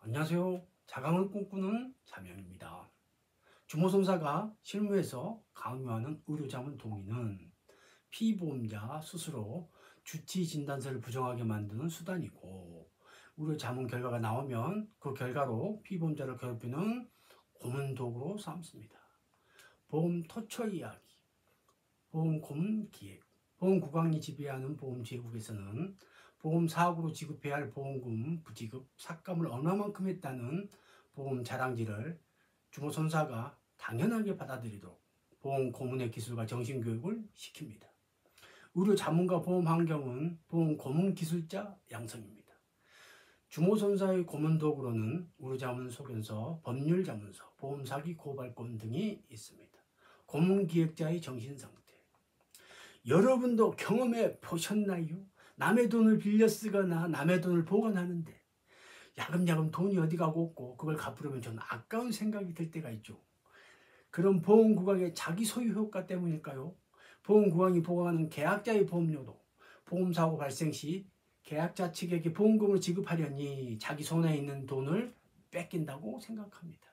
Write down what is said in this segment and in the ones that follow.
안녕하세요. 자강을 꿈꾸는 자명입니다. 주모선사가 실무에서 강요하는 의료자문 동의는 피보험자 스스로 주치 진단서를 부정하게 만드는 수단이고, 의료자문 결과가 나오면 그 결과로 피보험자를 괴롭히는 고문 도구로 삼습니다. 보험 토처 이야기, 보험 고문 기획, 보험 구강이 지배하는 보험 제국에서는 보험 사고로 지급해야 할 보험금 부지급 삭감을 얼마만큼 했다는 보험 자랑질을 주모선사가 당연하게 받아들이도록 보험 고문의 기술과 정신교육을 시킵니다. 의료 자문과 보험 환경은 보험 고문 기술자 양성입니다. 주모선사의 고문 도구로는 의료 자문 소견서, 법률 자문서, 보험 사기 고발권 등이 있습니다. 고문 기획자의 정신 상태. 여러분도 경험해 보셨나요? 남의 돈을 빌려 쓰거나 남의 돈을 보관하는데 야금야금 돈이 어디 가고 없고 그걸 갚으려면 저는 아까운 생각이 들 때가 있죠. 그런 보험구강의 자기 소유 효과 때문일까요? 보험구강이 보강하는 계약자의 보험료도 보험사고 발생 시 계약자 측에게 보험금을 지급하려니 자기 손에 있는 돈을 뺏긴다고 생각합니다.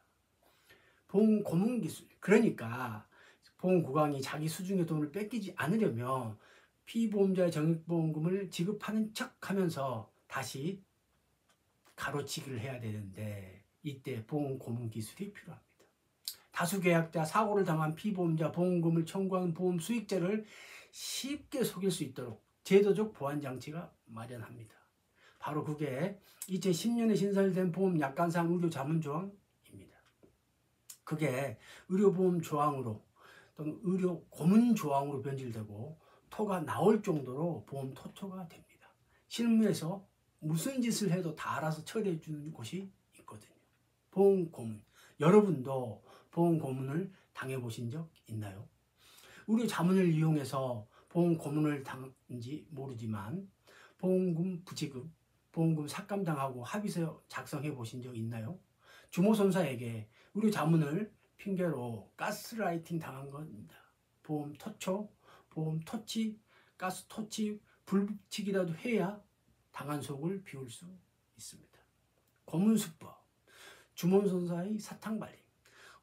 보험 고문 기술, 그러니까 보험구강이 자기 수중의 돈을 뺏기지 않으려면 피보험자의 정액보험금을 지급하는 척하면서 다시 가로치기를 해야 되는데, 이때 보험 고문 기술이 필요합니다. 다수 계약자, 사고를 당한 피보험자 보험금을 청구하는 보험 수익자를 쉽게 속일 수 있도록 제도적 보완 장치가 마련합니다. 바로 그게 2010년에 신설된 보험 약관상 의료 자문 조항입니다. 그게 의료보험 조항으로 또는 의료 고문 조항으로 변질되고 토가 나올 정도로 보험 토처가 됩니다. 실무에서 무슨 짓을 해도 다 알아서 처리해 주는 곳이 있거든요. 보험 고문. 여러분도 보험 고문을 당해보신 적 있나요? 의료 자문을 이용해서 보험 고문을 당한지 모르지만 보험금 부지급, 보험금 삭감당하고 합의서 작성해 보신 적 있나요? 주모선사에게 의료 자문을 핑계로 가스라이팅 당한 겁니다. 보험 토처, 보험 토치, 가스 토치, 불 붙이기라도 해야 당한 속을 비울 수 있습니다. 고문수법, 주모선사의 사탕발림,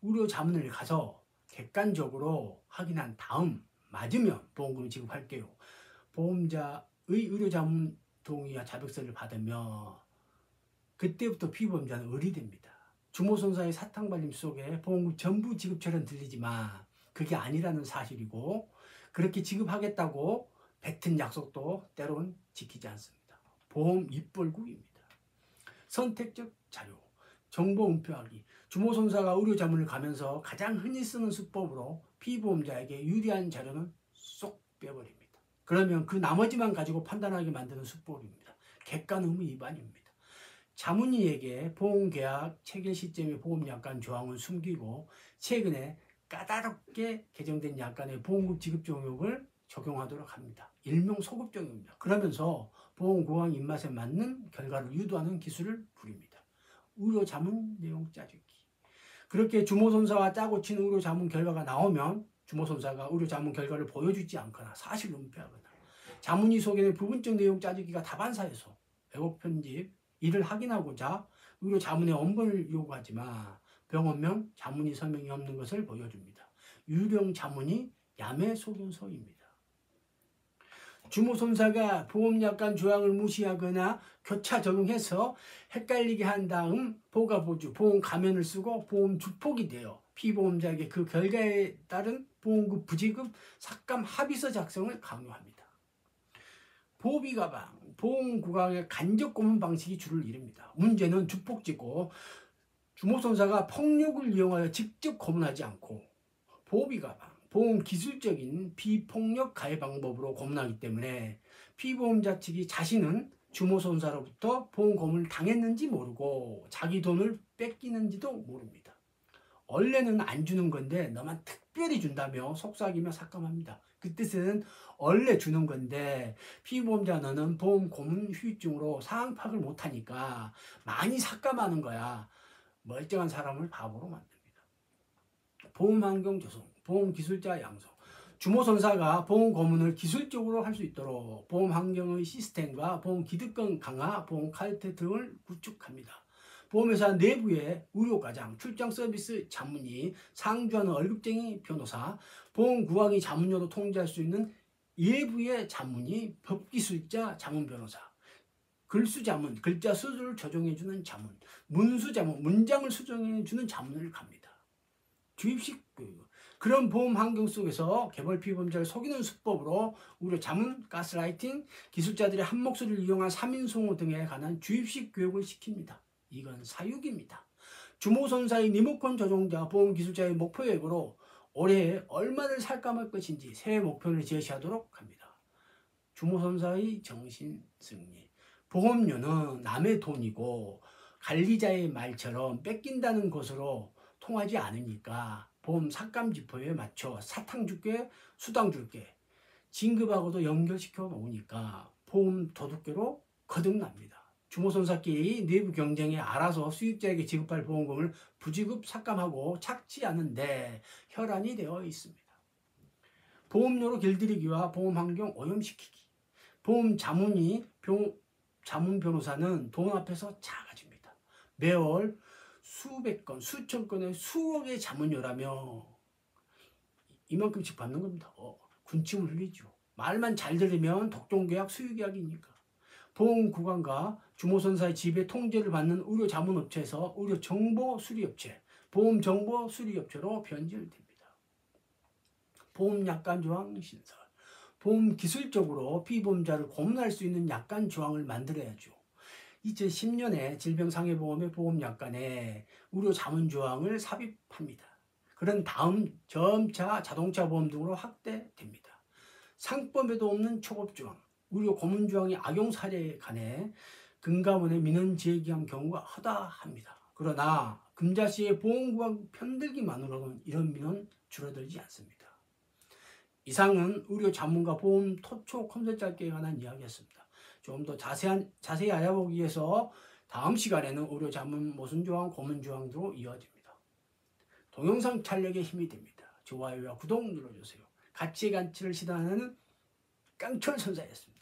의료 자문을 가서 객관적으로 확인한 다음 맞으면 보험금을 지급할게요. 보험자의 의료 자문 동의와 자백서를 받으면 그때부터 피보험자는 의리됩니다. 주모선사의 사탕발림 속에 보험금 전부 지급처럼 들리지만 그게 아니라는 사실이고, 그렇게 지급하겠다고 뱉은 약속도 때론 지키지 않습니다. 보험 입벌구입니다. 선택적 자료, 정보 은폐하기. 주모선사가 의료 자문을 가면서 가장 흔히 쓰는 수법으로 피보험자에게 유리한 자료는 쏙 빼버립니다. 그러면 그 나머지만 가지고 판단하게 만드는 수법입니다. 객관 의무 위반입니다. 자문의에게 보험계약 체결 시점의 보험약관 조항을 숨기고 최근에 까다롭게 개정된 약관의 보험금 지급 종목을 적용하도록 합니다. 일명 소급 적용입니다. 그러면서 보험고강 입맛에 맞는 결과를 유도하는 기술을 부립니다. 의료 자문 내용 짜주기. 그렇게 주모선사와 짜고 치는 의료 자문 결과가 나오면 주모선사가 의료 자문 결과를 보여주지 않거나 사실 은폐하거나, 자문의 소견의 부분적 내용 짜주기가 다반사해서 왜곡 편집, 이를 확인하고자 의료 자문의 원본을 요구하지만 병원명, 자문의 서명이 없는 것을 보여줍니다. 유령 자문이 야매 소견서입니다. 주모선사가 보험약관 조항을 무시하거나 교차 적용해서 헷갈리게 한 다음 보가보주, 보험 가면을 쓰고 보험 주폭이 되어 피보험자에게 그 결과에 따른 보험금 부지급 삭감 합의서 작성을 강요합니다. 보비가방, 보험구강의 간접 고문 방식이 주를 이룹니다. 문제는 주폭지고 주모선사가 폭력을 이용하여 직접 고문하지 않고 보비가방, 보험 기술적인 비폭력 가해 방법으로 고문하기 때문에 피보험자 측이 자신은 주모선사로부터 보험 고문을 당했는지 모르고 자기 돈을 뺏기는지도 모릅니다. 원래는 안 주는 건데 너만 특별히 준다며 속삭이며 삭감합니다. 그 뜻은 원래 주는 건데 피보험자 너는 보험 고문 후유증으로 상황 파악을 못하니까 많이 삭감하는 거야. 멀쩡한 사람을 바보로 만듭니다. 보험 환경 조성, 보험 기술자 양성. 주모선사가 보험 고문을 기술적으로 할 수 있도록 보험 환경의 시스템과 보험 기득권 강화, 보험 칼퇴 등을 구축합니다. 보험회사 내부의 의료과장, 출장 서비스 자문의, 상주하는 월급쟁이 변호사, 보험구강이 자문료로 통지할 수 있는 예부의 자문의, 법기술자 자문 변호사, 글수자문, 글자 수를 조정해주는 자문, 문수자문, 문장을 수정해주는 자문을 갑니다. 주입식 교육. 그런 보험 환경 속에서 개벌 피보험자를 속이는 수법으로 의료 자문, 가스라이팅, 기술자들의 한 목소리를 이용한 3인송호 등에 관한 주입식 교육을 시킵니다. 이건 사육입니다. 주모선사의 리모컨 조종자, 보험기술자의 목표 예고로 올해 얼마를 살까 말 것인지 새해 목표를 제시하도록 합니다. 주모선사의 정신승리. 보험료는 남의 돈이고 관리자의 말처럼 뺏긴다는 것으로 통하지 않으니까 보험 삭감지표에 맞춰 사탕 줄게, 수당 줄게 진급하고도 연결시켜 놓으니까 보험 도둑계로 거듭납니다. 주모선사끼리 내부 경쟁에 알아서 수익자에게 지급할 보험금을 부지급 삭감하고 착취하는데 혈안이 되어 있습니다. 보험료로 길들이기와 보험환경 오염시키기. 보험 자문 변호사는 돈 앞에서 작아집니다. 매월 수백 건, 수천 건의 수억의 자문료라며 이만큼씩 받는 겁니다. 군침을 흘리죠. 말만 잘 들으면 독점계약, 수유계약이니까. 보험구간과 주모선사의 지배 통제를 받는 의료자문업체에서 의료정보수리업체, 보험정보수리업체로 변질됩니다. 보험약관조항 신설. 보험 기술적으로 피보험자를 고문할 수 있는 약관조항을 만들어야죠. 2010년에 질병상해보험의 보험약관에 의료자문조항을 삽입합니다. 그런 다음 점차 자동차 보험 등으로 확대됩니다. 상법에도 없는 초급조항, 의료고문조항의 악용 사례에 관해 금감원의 민원 제기한 경우가 허다합니다. 그러나 금자씨의 보험구간 편들기만으로는 이런 민원 줄어들지 않습니다. 이상은 의료 자문과 보험 토초 콘서트에 관한 이야기였습니다. 좀 더 자세히 알아보기 위해서 다음 시간에는 의료 자문 모순조항, 고문조항으로 이어집니다. 동영상 촬영에 힘이 됩니다. 좋아요와 구독 눌러주세요. 가치의 간치를 시도하는 깡철 선사였습니다.